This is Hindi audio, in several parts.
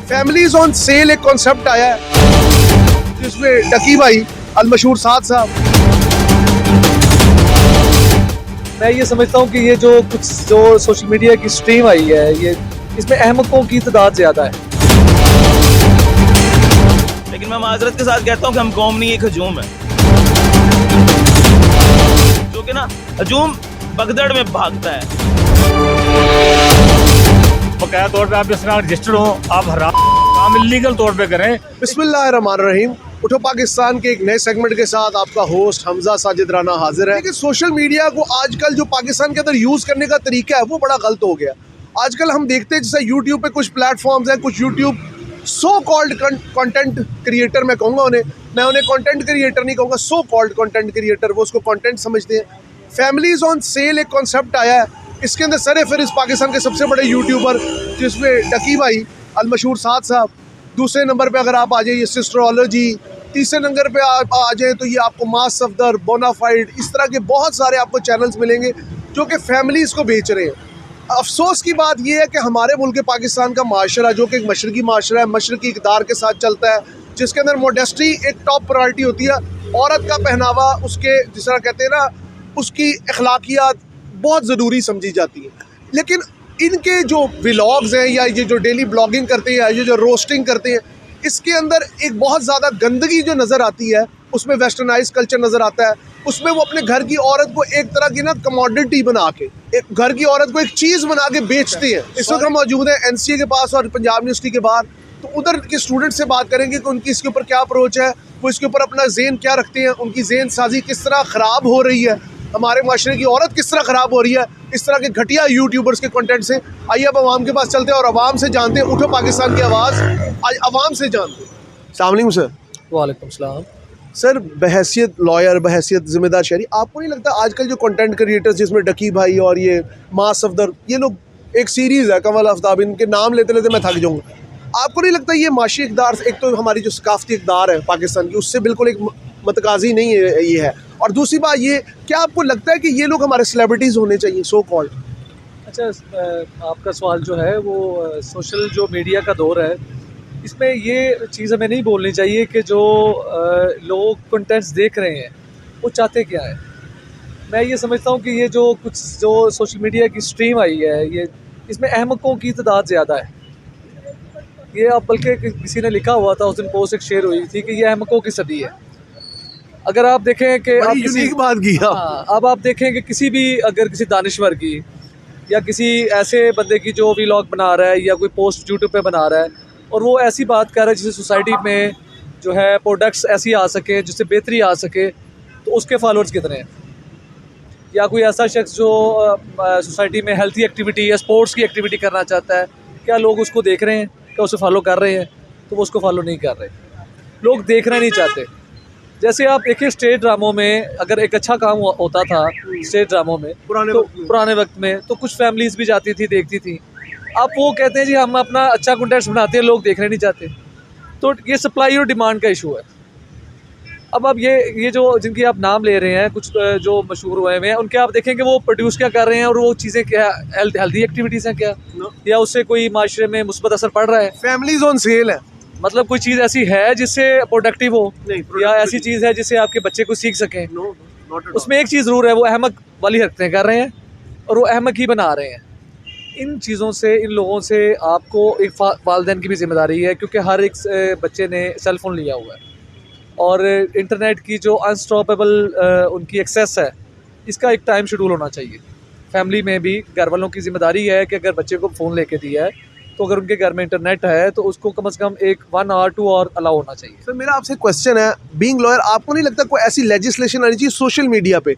फैमिलीज ऑन सेल एक कॉन्सेप्ट आया है जिसमें डकी भाई अलमशहूर साद साहब। मैं ये समझता हूँ कि ये जो सोशल मीडिया की स्ट्रीम आई है, ये इसमें अहमकों की तादाद ज़्यादा है। लेकिन मैं माजरत के साथ कहता हूँ कि हम कौम नहीं, एक हजूम है जो कि ना हजूम भगदड़ में भागता है। बकाया तौर पे आप जिस तरह रजिस्टर्ड हो, आप हराम काम इलीगल तौर पे करें। बिस्मिल्लाहिर्रहमानिर्रहीम। उठो पाकिस्तान के एक नए सेगमेंट के साथ आपका होस्ट हमजा साजिद राना हाजिर है। लेकिन सोशल मीडिया को आजकल जो पाकिस्तान के अंदर यूज़ करने का तरीका है वो बड़ा गलत हो गया। आजकल हम देखते हैं जैसे यूट्यूब पे कुछ प्लेटफॉर्म्स हैं, कुछ YouTube so called content creator, मैं कहूँगा उन्हें, मैं उन्हें कंटेंट क्रिएटर नहीं कहूँगा, सो कॉल्ड कंटेंट क्रिएटर, वो उसको कंटेंट समझते हैं। फैमिलीज ऑन सेल एक कॉन्सेप्ट आया है, इसके अंदर सर फिर पाकिस्तान के सबसे बड़े यूट्यूबर जिसमें डकी भाई अलमशहूर साद साहब, दूसरे नंबर पे अगर आप आ जाइए सिस्ट्रोलॉजी, तीसरे नंबर पे आप आ जाए तो ये आपको मास सफदर, बोनाफाइड, इस तरह के बहुत सारे आपको चैनल्स मिलेंगे जो कि फैमिलीज़ को बेच रहे हैं। अफसोस की बात यह है कि हमारे मुल्क पाकिस्तान का माशरा जो कि एक मशरकी माशरा है, मशरकी इक़्तिदार के साथ चलता है, जिसके अंदर मोडेस्टी एक टॉप प्रायोरिटी होती है। औरत का पहनावा, उसके जिस तरह कहते हैं ना, उसकी अखलाकियात बहुत ज़रूरी समझी जाती है। लेकिन इनके जो व्लॉग्स हैं या ये जो डेली ब्लॉगिंग करते हैं या ये जो रोस्टिंग करते हैं, इसके अंदर एक बहुत ज़्यादा गंदगी जो नज़र आती है, उसमें वेस्टर्नाइज कल्चर नज़र आता है। उसमें वो अपने घर की औरत को एक तरह की ना कमोडिटी बना के, एक घर की औरत को एक चीज़ बना के बेचते हैं। इस वक्त हम मौजूद हैं NCA के पास और पंजाब यूनिवर्सिटी के बाहर, तो उधर के स्टूडेंट से बात करेंगे कि उनकी इसके ऊपर क्या अप्रोच है, वो इसके ऊपर अपना ज़हन क्या रखते हैं, उनकी ज़हन साजी किस तरह ख़राब हो रही है, हमारे माशरे की औरत किस तरह ख़राब हो रही है इस तरह के घटिया यूट्यूबर्स के कंटेंट से। आइए अब आवाम के पास चलते हैं और आवाम से जानते हैं। उठो पाकिस्तान की आवाज़, आज आवाम से जानते हैं। अस्सलाम वालेकुम सर। वालेकुम सलाम। सर, बहैसियत लॉयर, बहैसियत ज़िम्मेदार शहरी, आपको नहीं लगता आजकल जो कंटेंट क्रिएटर्स जिसमें डकी भाई और ये मास सफदर, ये लोग, एक सीरीज़ है कमल आफ्ताब, इनके नाम लेते लेते मैं थक जाऊँगा, आपको नहीं लगता ये माशी इक़्तिदार, एक तो हमारी जो सकाफ़ती इक़्तिदार है पाकिस्तान की, उससे बिल्कुल एक मतकाज़ी नहीं है ये है, और दूसरी बात ये, क्या आपको लगता है कि ये लोग हमारे सेलिब्रिटीज़ होने चाहिए सो कॉल्ड? अच्छा, आपका सवाल जो है वो सोशल जो मीडिया का दौर है, इसमें ये चीज़ हमें नहीं बोलनी चाहिए कि जो लोग कंटेंट्स देख रहे हैं वो चाहते क्या है। मैं ये समझता हूँ कि ये जो सोशल मीडिया की स्ट्रीम आई है, ये इसमें अहमकों की तादाद ज़्यादा है। ये अब बल्कि किसी ने लिखा हुआ था, उस दिन पोस्ट एक शेयर हुई थी कि ये अहमकों की सदी है। अगर आप देखें कि आप यूनिक बात की, हाँ, अब आप देखें कि किसी भी, अगर किसी दानिश्वर की या किसी ऐसे बंदे की जो व्लॉग बना रहा है या कोई पोस्ट यूट्यूब पे बना रहा है और वो ऐसी बात कर रहा है जिससे सोसाइटी में जो है प्रोडक्ट्स ऐसी आ सके, जिससे बेहतरी आ सके, तो उसके फॉलोअर्स कितने हैं। या कोई ऐसा शख्स जो सोसाइटी में हेल्थी एक्टिविटी या स्पोर्ट्स की एक्टिविटी करना चाहता है, क्या लोग उसको देख रहे हैं, क्या उसे फॉलो कर रहे हैं? तो वो उसको फॉलो नहीं कर रहे, लोग देखना नहीं चाहते। जैसे आप देखिए स्टेट ड्रामों में, अगर एक अच्छा काम होता था स्टेट ड्रामों में पुराने वक्त में, तो कुछ फैमिलीज़ भी जाती थी, देखती थी। अब वो कहते हैं जी हम अपना अच्छा कंटेंट बनाते हैं, लोग देखने नहीं चाहते। तो ये सप्लाई और डिमांड का इशू है। अब ये जो जिनकी आप नाम ले रहे हैं, कुछ जो मशहूर हुए हैं, उनके आप देखेंगे वो प्रोड्यूस क्या कर रहे हैं और वो चीज़ें क्या हेल्दी एक्टिविटीज़ हैं क्या, या उससे कोई माशरे में मुस्बत असर पड़ रहा है। फैमिलीज ऑन सेल है, मतलब कोई चीज़ ऐसी है जिससे प्रोडक्टिव हो, या ऐसी चीज़ है जिससे आपके बच्चे को सीख सकें। उसमें एक चीज़ ज़रूर है, वो अहमक वाली हरकतें कर रहे हैं और वो अहमक ही बना रहे हैं। इन चीज़ों से, इन लोगों से आपको एक वालिदैन की भी जिम्मेदारी है, क्योंकि हर एक बच्चे ने सेल फ़ोन लिया हुआ है और इंटरनेट की जो अनस्टॉपेबल उनकी एक्सेस है, इसका एक टाइम शेड्यूल होना चाहिए। फैमिली में भी घर वालों की जिम्मेदारी है कि अगर बच्चे को फ़ोन लेके दिया है तो अगर उनके घर में इंटरनेट है तो उसको कम से कम 1 आवर 2 आवर अलाउ होना चाहिए। सर, मेरा आपसे क्वेश्चन है, बीइंग लॉयर, आपको नहीं लगता कोई ऐसी लेजिस्लेशन आनी चाहिए सोशल मीडिया पे?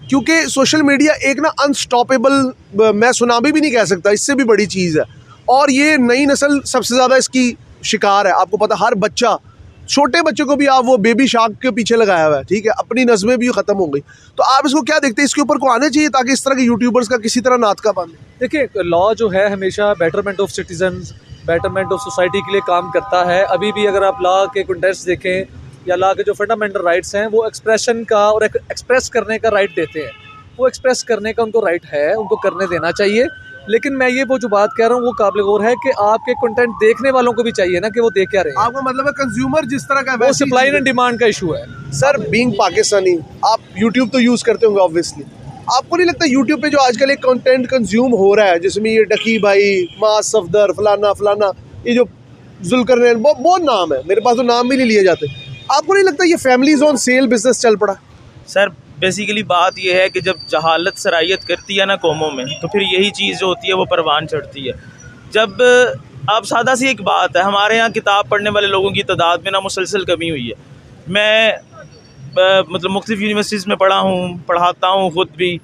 क्योंकि सोशल मीडिया एक ना अनस्टॉपेबल, मैं सुनामी भी नहीं कह सकता, इससे भी बड़ी चीज़ है, और ये नई नस्ल सबसे ज़्यादा इसकी शिकार है। आपको पता, हर बच्चा, छोटे बच्चे को भी आप वो बेबी शार्क के पीछे लगाया हुआ है, ठीक है, अपनी नज़में भी ख़त्म हो गई। तो आप इसको क्या देखते हैं, इसके ऊपर को आने चाहिए ताकि इस तरह के यूट्यूबर्स का किसी तरह नाथ का बांधे? देखिए, लॉ जो है हमेशा betterment of citizens, betterment of society के लिए काम करता है। अभी भी अगर आप लॉ के कंटेंट्स देखें या लॉ के जो फंडामेंटल राइट्स हैं, वो एक्सप्रेशन का और एक्सप्रेस करने का राइट देते हैं। वो एक्सप्रेस करने का उनको राइट है, उनको करने देना चाहिए। लेकिन मैं ये वो जो बात कह रहा हूँ वो काबिल गौर है कि आपके कंटेंट देखने वालों को भी चाहिए ना कि वो देख क्या रहे हैं। आपका मतलब है कंज्यूमर जिस तरह का वो सप्लाई एंड डिमांड का इशू है। सर बीइंग पाकिस्तानी आप यूट्यूब तो यूज़ करते होंगे ऑब्वियसली, आपको नहीं लगता यूट्यूब पे जो आजकल एक कंटेंट कंज्यूम हो रहा है जिसमें ये डकी भाई, मास सफदर, फलाना फलाना, ये जो जुल्करनैन, बहुत नाम है, मेरे पास तो नाम भी नहीं लिए जाते, आपको नहीं लगता ये फैमिलीज ऑन सेल बिजनेस चल पड़ा? सर बेसिकली बात यह है कि जब जहालत सरायत करती है ना कौमों में, तो फिर यही चीज़ जो होती है वो परवान चढ़ती है। जब आप सादा सी एक बात है, हमारे यहाँ किताब पढ़ने वाले लोगों की तादाद में ना मुसलसल कमी हुई है। मैं मतलब मुख्तलिफ यूनिवर्सिटीज़ में पढ़ा हूँ, पढ़ाता हूँ ख़ुद भी,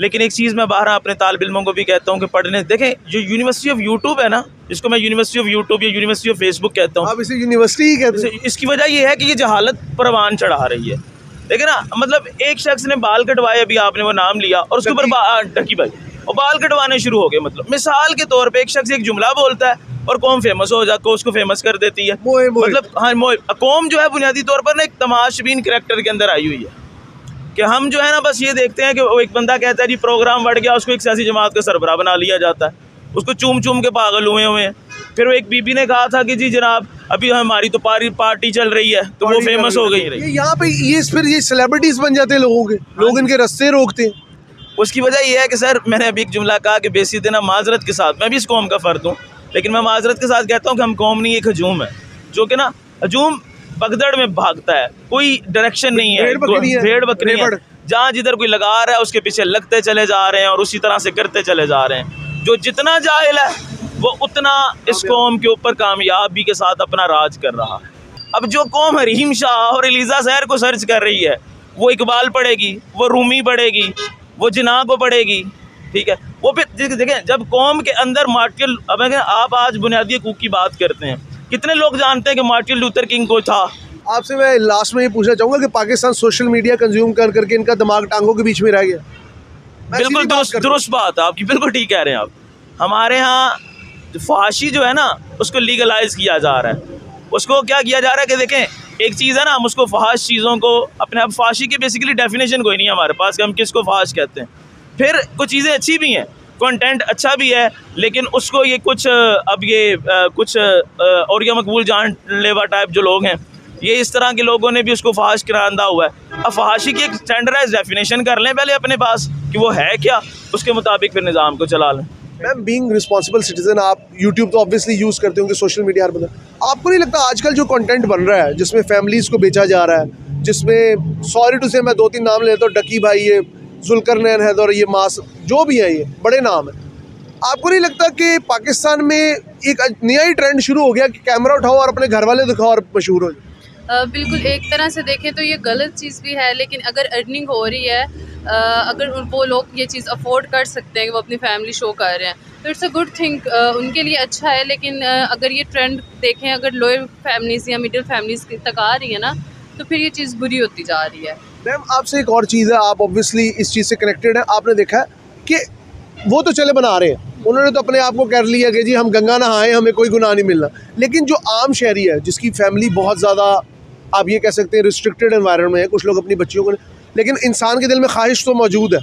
लेकिन एक चीज़ मैं बाहर अपने तालिब इल्मों को भी कहता हूँ कि पढ़ने देखें, जो यूनिवर्सिटी ऑफ यूट्यूब है ना, जिसको मैं यूनिवर्सिटी ऑफ यूट्यूब या यूनिवर्सिटी ऑफ फेसबुक कहता हूँ, आप इसे यूनिवर्सिटी ही कहते हैं। इसकी वजह यह है कि ये जहालत परवान चढ़ा रही है। देखिए ना, मतलब एक शख्स ने बाल कटवाए, अभी आपने वो नाम लिया, और उसके ऊपर डकी भाई और बाल कटवाने शुरू हो गए। मतलब मिसाल के तौर पे एक शख्स एक जुमला बोलता है और कौम फेमस हो जाकर उसको फेमस कर देती है। मोए। मतलब हाँ, कौम जो है बुनियादी तौर पर ना एक तमाशबीन करैक्टर के अंदर आई हुई है कि हम जो है ना बस ये देखते हैं कि वो एक बंदा कहता है जी प्रोग्राम बढ़ गया, उसको एक सियासी जमात का सरबराह बना लिया जाता है, उसको चूम चूम के पागल हुए हैं। फिर वो एक बीबी ने कहा था कि जी जनाब अभी हमारी तो पार्टी चल रही है, तो वो फेमस हो गई रही। यहाँ पे फिर ये सेलिब्रिटीज बन जाते हैं लोगों के, लोग इनके रास्ते रोकते हैं। उसकी वजह यह है कि सर मैंने अभी एक जुमला कहा कि बेसिद ना माजरत के साथ, मैं भी इस कौम का फ़र्द हूँ, लेकिन मैं माजरत के साथ कहता हूँ कि हम कौम नहीं, एक हजूम है जो कि ना हजूम पगदड़ में भागता है, कोई डायरेक्शन नहीं है, भेड़ बकरी है, जहाँ जिधर कोई लगा रहा है उसके पीछे लगते चले जा रहे हैं और उसी तरह से करते चले जा रहे हैं। जो जितना जाहिल है वो उतना इस कौम के ऊपर कामयाबी के साथ अपना राज कर रहा है। अब जो कौम हरीम शाह और एलिज़ा सहर को सर्च कर रही है, वो इकबाल पढ़ेगी, वो रूमी पढ़ेगी, वो जिना को पढ़ेगी, ठीक है। वो फिर देखें, जब कौम के अंदर मार्टिन, अब आप आज बुनियादी हकूक़ की बात करते हैं, कितने लोग जानते हैं कि मार्टिन लूथर किंग को था? आपसे मैं लास्ट में ये पूछना चाहूँगा कि पाकिस्तान सोशल मीडिया कंज्यूम कर करके इनका दिमाग टांगों के बीच में रह गया। बिल्कुल दुरुस्त बात है आपकी, बिल्कुल ठीक कह रहे हैं आप। हमारे यहाँ फहाशी जो है ना उसको लीगलाइज किया जा रहा है। उसको क्या किया जा रहा है कि देखें, एक चीज़ है ना, हम उसको फहाश चीज़ों को अपने, अब फहाशी की बेसिकली डेफिनेशन कोई नहीं है हमारे पास कि हम किसको फहाश कहते हैं। फिर कुछ चीज़ें अच्छी भी हैं, कंटेंट अच्छा भी है, लेकिन उसको ये कुछ कुछ और या मकबूल जान लेवा टाइप जो लोग हैं, ये इस तरह के लोगों ने भी उसको फहाश करांदा हुआ है। अब फहाशी की एक स्टैंडर्डाइज डेफिनेशन कर लें पहले अपने पास कि वो है क्या, उसके मुताबिक फिर निज़ाम को चला लें। मैम बीइंग रिस्पॉन्सिबल सिटीजन, आप यूट्यूब तो ऑब्वियसली यूज़ करते होंगे, सोशल मीडिया हर बंदा, आपको नहीं लगता आजकल जो कंटेंट बन रहा है जिसमें फैमिलीज़ को बेचा जा रहा है, जिसमें सॉरी टू से मैं 2-3 नाम लेता हूँ, डकी भाई, ये जुल्करनैन हैदर, ये मास, जो भी है ये बड़े नाम हैं, आपको नहीं लगता कि पाकिस्तान में एक नया ही ट्रेंड शुरू हो गया कि कैमरा उठाओ और अपने घर वाले दिखाओ और मशहूर हो जाए? बिल्कुल, एक तरह से देखें तो ये गलत चीज़ भी है, लेकिन अगर अर्निंग हो रही है, अगर वो लोग ये चीज़ अफोर्ड कर सकते हैं कि वो अपनी फैमिली शो कर रहे हैं, तो इट्स अ गुड थिंग, उनके लिए अच्छा है। लेकिन अगर ये ट्रेंड देखें, अगर लोअर फैमिलीज़ या मिडिल फैमिलीज़ तक आ रही है ना, तो फिर ये चीज़ बुरी होती जा रही है। मैम आपसे एक और चीज़ है, आप ऑब्वियसली इस चीज़ से कनेक्टेड है, आपने देखा है कि वो तो चले बना रहे हैं, उन्होंने तो अपने आप को कर लिया कि जी हम गंगा नहाएं, हमें कोई गुनाह नहीं मिलना, लेकिन जो आम शहरी है जिसकी फैमिली बहुत ज़्यादा, आप ये कह सकते हैं रिस्ट्रिक्टेड एनवायरनमेंट में है, कुछ लोग अपनी बच्चियों को, लेकिन इंसान के दिल में ख्वाहिश तो मौजूद है,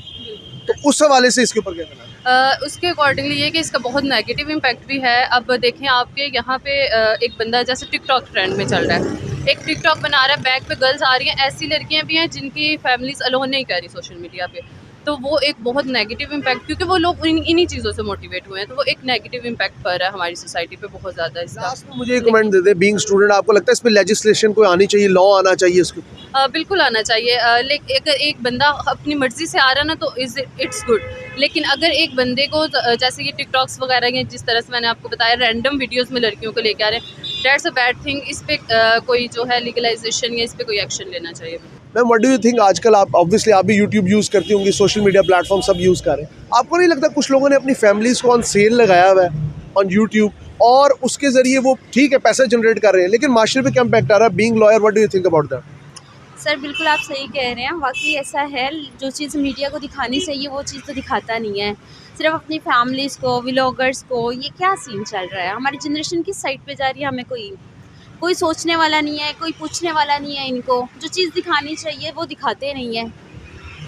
तो उस हवाले से इसके ऊपर क्या कहना है? उसके अकॉर्डिंगली ये कि इसका बहुत नेगेटिव इम्पैक्ट भी है। अब देखें, आपके यहाँ पे एक बंदा जैसे टिकटॉक ट्रेंड में चल रहा है, एक टिकटॉक बना रहा है, बैक पे गर्ल्स आ रही हैं, ऐसी लड़कियाँ भी हैं जिनकी फैमिलीज अलोन नहीं कर रही सोशल मीडिया पे, तो वो एक बहुत नेगेटिव इम्पैक्ट, क्योंकि वो लोग इन्हीं चीज़ों से मोटिवेट हुए हैं, तो वो एक नेगेटिव इम्पैक्ट पड़ रहा है हमारी सोसाइटी पे बहुत ज़्यादा इसका। लास्ट में मुझे एक कमेंट दे दे, बीइंग स्टूडेंट, आपको लगता है इस पे लेजिस्लेशन कोई आनी चाहिए, लॉ आना चाहिए इसको? बिल्कुल आना चाहिए, लेकिन अगर एक बंदा अपनी मर्ज़ी से आ रहा है ना, तो इट्स गुड। लेकिन अगर एक बंदे को जैसे ये टिकटॉक्स वगैरह के, जिस तरह से मैंने आपको बताया, रैंडम वीडियोस में लड़कियों को लेके आ रहे हैं, दैट्स अ बैड थिंग। इस पर कोई जो है लीगलाइजेशन या इस पर कोई एक्शन लेना चाहिए। Ma'am what do you think, आजकल आप ऑब्वियसली आप भी यूट्यूब यूज़ करती होंगी, सोशल मीडिया प्लेटफॉर्म सब यूज़ कर रहे हैं, आपको नहीं लगता कुछ लोगों ने अपनी फैमिलीज़ को ऑन सेल लगाया हुआ है ऑन यूट्यूब, और उसके ज़रिए वो ठीक है पैसा जनरेट कर रहे हैं, लेकिन माशरे पे क्या इम्पैक्ट आ रहा है? Being lawyer, what do you think about that? Sir बिल्कुल आप सही कह रहे हैं, वाकई ऐसा है, जो चीज़ मीडिया को दिखानी चाहिए वो चीज़ तो दिखाता नहीं है, सिर्फ अपनी फैमिलीज़ को, व्लॉगर्स को। ये क्या सीन चल रहा है? हमारी जनरेशन किस साइड पे जा रही है? हमें कोई सोचने वाला नहीं है, कोई पूछने वाला नहीं है इनको, जो चीज़ दिखानी चाहिए वो दिखाते नहीं है।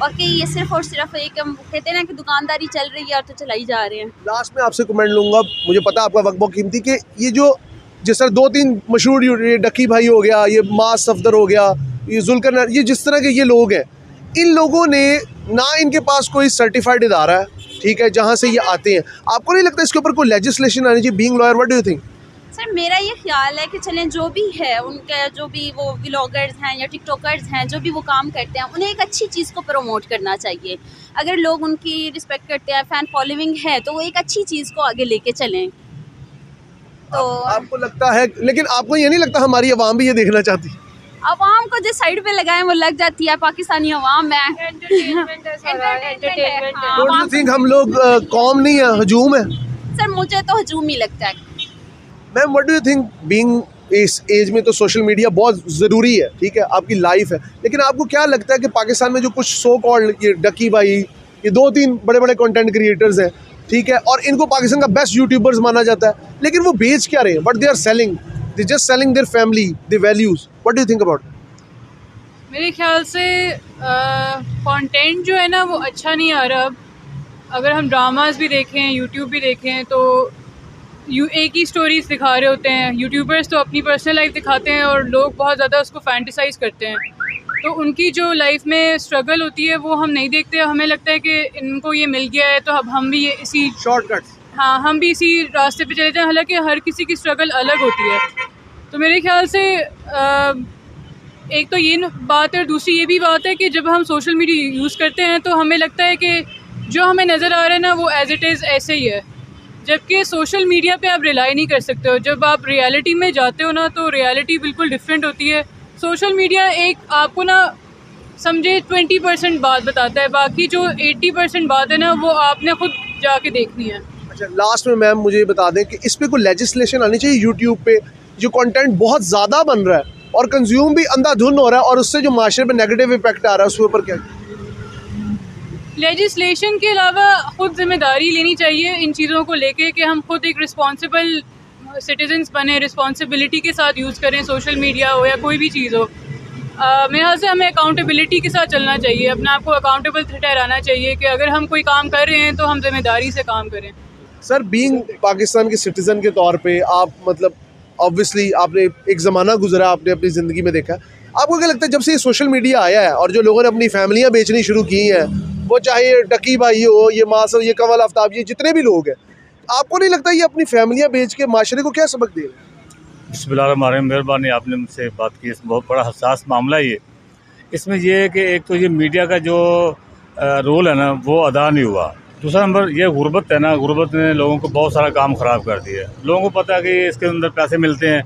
बाकी ये सिर्फ और सिर्फ एक हम कहते हैं ना कि दुकानदारी चल रही है और तो चलाई जा रहे हैं। लास्ट में आपसे कमेंट लूँगा, मुझे पता है आपका वक्त बहुत कीमती, कि ये जो जिस तरह 2-3 मशहूर, ये डक्की भाई हो गया, ये मास सफदर हो गया, ये जुल्कर, ये जिस तरह के ये लोग हैं, इन लोगों ने ना इनके पास कोई सर्टिफाइड इदारा है, ठीक है, जहाँ से ये आते हैं। आपको नहीं लगता इसके ऊपर कोई लेजिस्लेशन आनी चाहिए? Being lawyer, what do you think? Sir मेरा ये ख्याल है कि चलें जो भी है उनके, जो भी वो व्लॉगर्स हैं या टिकटॉकर्स हैं, जो भी वो काम करते हैं, उन्हें एक अच्छी चीज़ को प्रमोट करना चाहिए। अगर लोग उनकी रिस्पेक्ट करते हैं, फ़ैन फॉलोइंग है, तो वो एक अच्छी चीज़ को आगे लेके चलें। तो आपको लगता है, लेकिन आपको ये नहीं लगता हमारी आवाम भी ये देखना चाहती है? आवाम को जो साइड पे लगाएं वो लग जाती है, पाकिस्तानी आवाम है। एंटरटेनमेंट हाँ, डोंट यू आवाम- थिंक हम लोग कौम नहीं है, हजूम है? सर मुझे तो हजूम ही लगता है। Ma'am what do you think, being इस एज में तो सोशल मीडिया बहुत ज़रूरी है, ठीक है, आपकी लाइफ है, लेकिन आपको क्या लगता है कि पाकिस्तान में जो कुछ सो कॉल्ड ये डक्की भाई, ये 2-3 बड़े बड़े कंटेंट क्रिएटर्स हैं, ठीक है, और इनको पाकिस्तान का बेस्ट यूट्यूबर्स माना जाता है, लेकिन वो बेच क्या रहे हैं? But they are selling, they just selling their family, their values. What do you think about? मेरे ख्याल से कंटेंट जो है ना वो अच्छा नहीं आ रहा। अब अगर हम ड्रामास भी देखें, यूट्यूब भी देखें, तो एक ही स्टोरीज दिखा रहे होते हैं। यूट्यूबर्स तो अपनी पर्सनल लाइफ दिखाते हैं और लोग बहुत ज़्यादा उसको फैंटिसाइज करते हैं, तो उनकी जो लाइफ में स्ट्रगल होती है वो हम नहीं देखते। हमें लगता है कि इनको ये मिल गया है तो अब हम भी ये इसी शॉर्टकट्स। हाँ, हम भी इसी रास्ते पे चले जाएं, हालांकि हर किसी की स्ट्रगल अलग होती है। तो मेरे ख्याल से एक तो ये बात है, और दूसरी ये भी बात है कि जब हम सोशल मीडिया यूज़ करते हैं तो हमें लगता है कि जो हमें नज़र आ रहा है ना वो एज इट इज़ ऐसे ही है, जबकि सोशल मीडिया पे आप रिलाई नहीं कर सकते हो। जब आप रियलिटी में जाते हो ना तो रियलिटी बिल्कुल डिफरेंट होती है। सोशल मीडिया एक आपको ना समझे 20% बात बताता है, बाकी जो 80% बात है ना वो आपने खुद जाके देखनी है। अच्छा, लास्ट में मैम मुझे बता दें कि इस पे कोई लेजिस्लेशन आनी चाहिए? यूट्यूब पे जो कंटेंट बहुत ज़्यादा बन रहा है और कंज्यूम भी अंधाधुन हो रहा है और उससे जो माशरे पे नेगेटिव इम्पैक्ट आ रहा है, उसके ऊपर क्या? लेजिस्लेशन के अलावा खुद जिम्मेदारी लेनी चाहिए इन चीज़ों को लेके कि हम खुद एक रिस्पॉन्सिबल सिटीजन्स बने, रिस्पॉन्सिबिलिटी के साथ यूज़ करें, सोशल मीडिया हो या कोई भी चीज़ हो। मेरे ख्याल से हमें अकाउंटेबिलिटी के साथ चलना चाहिए, अपने आप को अकाउंटेबल ठहराना चाहिए कि अगर हम कोई काम कर रहे हैं तो हम जिम्मेदारी से काम करें। सर, बीइंग पाकिस्तान के सिटीज़न के तौर पे आप, मतलब ऑब्वियसली आपने एक ज़माना गुजरा, आपने अपनी ज़िंदगी में देखा, आपको क्या लगता है जब से ये सोशल मीडिया आया है और जो लोगों ने अपनी फैमिलियाँ बेचनी शुरू की हैं, वो चाहे डकी भाई हो, ये मासर, ये कमल आफ्ताब, ये जितने भी लोग हैं, आपको नहीं लगता ये अपनी फैमिलियाँ बेच के माशरे को क्या सबक दे रहे हैं? बिस्मिल्लाह, मेहरबानी, आपने मुझसे बात की। बहुत बड़ा हसास मामला है ये। इसमें यह है कि एक तो ये मीडिया का जो रोल है ना वो अदा नहीं हुआ। दूसरा नंबर ये गुर्बत है ना, गुर्बत ने लोगों को बहुत सारा काम ख़राब कर दिया है। लोगों को पता है कि इसके अंदर पैसे मिलते हैं,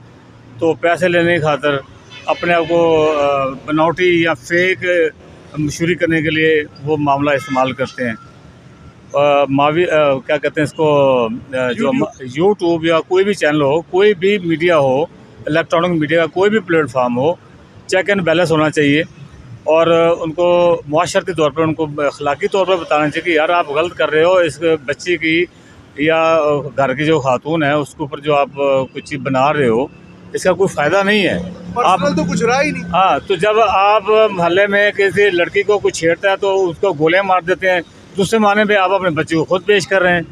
तो पैसे लेने की खातर अपने आप को बनावटी या फेक मशहूरी करने के लिए वो मामला इस्तेमाल करते हैं। क्या कहते हैं इसको, जो यूट्यूब या कोई भी चैनल हो, कोई भी मीडिया हो, इलेक्ट्रॉनिक मीडिया का कोई भी प्लेटफार्म हो, चेक एंड बैलेंस होना चाहिए और उनको मुआशरती तौर पर, उनको अखलाकी तौर पर बताना चाहिए कि यार आप गलत कर रहे हो। इस बच्ची की या घर की जो खातून है उसके ऊपर जो आप कुछ चीज़ बना रहे हो, इसका कोई फ़ायदा नहीं है। आप तो कुछ रहा ही नहीं। हाँ, तो जब आप मोहल्ले में किसी लड़की को कुछ छेड़ता है तो उसको गोलियां मार देते हैं, दूसरे माने पे आप अपने बच्चे को खुद पेश कर रहे हैं।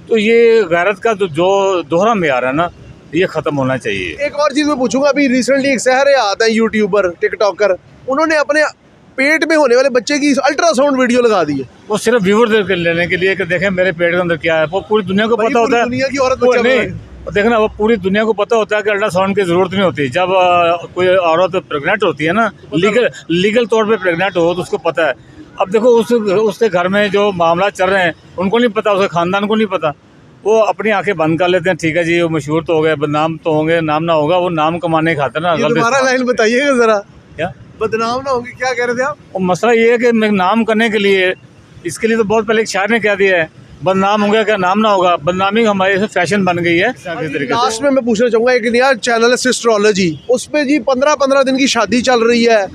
तो ये गैरत का जो दोहरा मेयार है ना, ये ख़त्म होना चाहिए। एक और चीज़ मैं पूछूंगा, अभी रिसेंटली एक सहरे आता है यूट्यूबर, टिकटॉकर, उन्होंने अपने पेट में होने वाले बच्चे की अल्ट्रासाउंड वीडियो लगा दी है। वो सिर्फ व्यूअर लेने के लिए कि देखें मेरे पेट के अंदर क्या है। वो पूरी दुनिया को पता होता है, दुनिया की औरत वो नहीं देखना, वो पूरी दुनिया को पता होता है कि अल्ट्रासाउंड की ज़रूरत नहीं होती। जब कोई औरत प्रेग्नेंट होती है ना, लीगल तौर पे प्रेग्नेंट हो, तो उसको पता है। अब देखो उसके घर में जो मामला चल रहे हैं उनको नहीं पता, उसके ख़ानदान को नहीं पता, वो अपनी आंखें बंद कर लेते हैं। ठीक है जी, वो मशहूर तो हो गए, बदनाम तो होंगे, नाम ना होगा, वो नाम कमाने खाते ना। दोबारा लाइन बताइएगा ज़रा, क्या बदनाम ना होंगे, क्या कह रहे थे आप? और मसला ये है कि नाम करने के लिए, इसके लिए तो बहुत पहले एक शायर ने कह दिया है, बदनाम होंगे क्या नाम ना होगा। बदनामी हमारे से फैशन बन गई है। लास्ट में मैं पूछना चाहूँगा, एक नया चैनल है सिस्ट्रोलॉजी, उस पर जी 15-15 दिन की शादी चल रही है,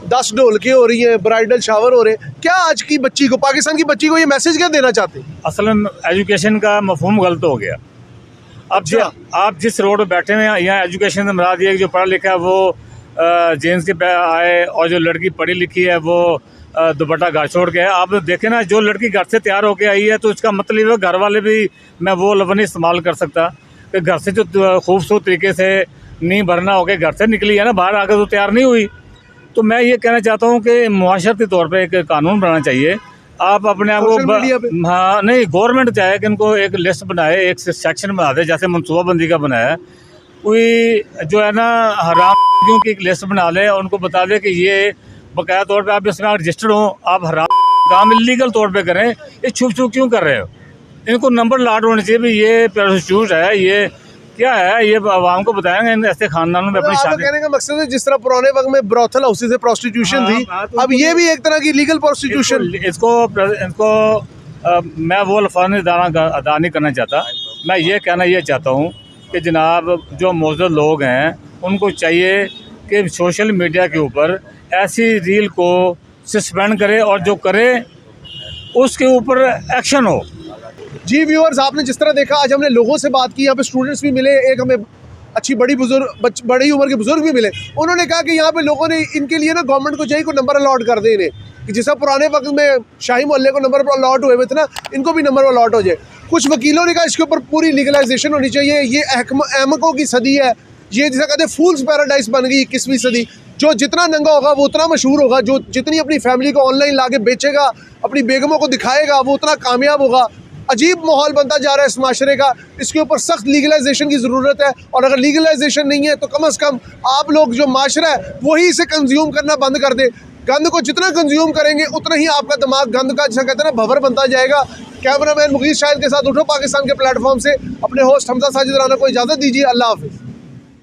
10 ढोलके हो रही हैं, ब्राइडल शावर हो रहे हैं। क्या आज की बच्ची को, पाकिस्तान की बच्ची को ये मैसेज क्या देना चाहते हैं? असल में एजुकेशन का मफहूम गलत हो गया। अब आप जिस रोड पर बैठे हैं, यहाँ एजुकेशन से मुराद ये है कि जो पढ़ा लिखा है वो जेंट्स के पे आए और जो लड़की पढ़ी लिखी है वो दुपट्टा घर छोड़ के है। आप देखें ना, जो लड़की घर से तैयार होके आई है तो इसका मतलब है घर वाले भी, मैं वो लफ्ज़ नहीं इस्तेमाल कर सकता कि घर से जो खूबसूरत तरीके से नींव भरना होकर घर से निकली है ना, बाहर आकर तो तैयार नहीं हुई। तो मैं ये कहना चाहता हूँ कि मुआशरती तौर पे एक कानून बनाना चाहिए। आप अपने आप को हाँ नहीं, गवर्नमेंट चाहे कि इनको एक लिस्ट बनाए, एक सेक्शन बना दे, जैसे मनसूबाबंदी का बनाया है। कोई जो है ना हराम की एक लिस्ट बना ले और उनको बता दे कि ये बकाया तौर पे आप इसमें रजिस्टर्ड हो, आप हराम काम इलीगल तौर पे करें, ये छुप छुप क्यों कर रहे हो? इनको नंबर लाट होने चाहिए भी ये प्रोस्टिट्यूट है, ये क्या है, ये आवाम को बताएंगे ऐसे खानदानों में अपनी शादी। कहने का मकसद है जिस तरह पुराने वक्त में ब्रोथल हाउसेस से प्रोस्टिट्यूशन थी, अब ये भी एक तरह की लीगल प्रोस्टिट्यूशन। इसको मैं वो लफाज अदा नहीं करना चाहता। मैं ये कहना ये चाहता हूँ कि जनाब जो मौजूद लोग हैं उनको चाहिए कि सोशल मीडिया के ऊपर ऐसी रील को सस्पेंड करे और जो करे उसके ऊपर एक्शन हो। जी व्यूअर्स, आपने जिस तरह देखा, आज हमने लोगों से बात की, यहाँ पे स्टूडेंट्स भी मिले, एक हमें अच्छी बड़ी उम्र के बुजुर्ग भी मिले। उन्होंने कहा कि यहाँ पे लोगों ने इनके लिए ना गवर्नमेंट को चाहिए को नंबर अलॉट कर दे इन्हें, कि जैसा पुराने वक्त में शाही मोहल्ले को नंबर अलॉट हुए थे ना, इनको भी नंबर अलॉट हो जाए। कुछ वकीलों ने कहा इसके ऊपर पूरी लीगलाइजेशन होनी चाहिए, ये अहमकों की सदी है, ये जिसे कहते हैं फूल्स पैराडाइज बन गई 21वीं सदी। जो जितना नंगा होगा वो उतना मशहूर होगा, जो जितनी अपनी फैमिली को ऑनलाइन ला के बेचेगा, अपनी बेगमों को दिखाएगा, वो उतना कामयाब होगा। अजीब माहौल बनता जा रहा है इस माशरे का, इसके ऊपर सख्त लीगलाइजेशन की ज़रूरत है। और अगर लीगलाइजेशन नहीं है तो कम अज़ कम आप लोग जो माशरा है वही इसे कंज्यूम करना बंद कर दे। गंद को जितना कंज्यूम करेंगे उतना ही आपका दिमाग गंद का, जैसा कहते हैं ना, भंवर बनता जाएगा। कैमरामैन मुगीस शाहिद के साथ उठो पाकिस्तान के प्लेटफॉर्म से अपने होस्ट हमजा साजिद राना को इजाज़त दीजिए। अल्लाह हाफिज़।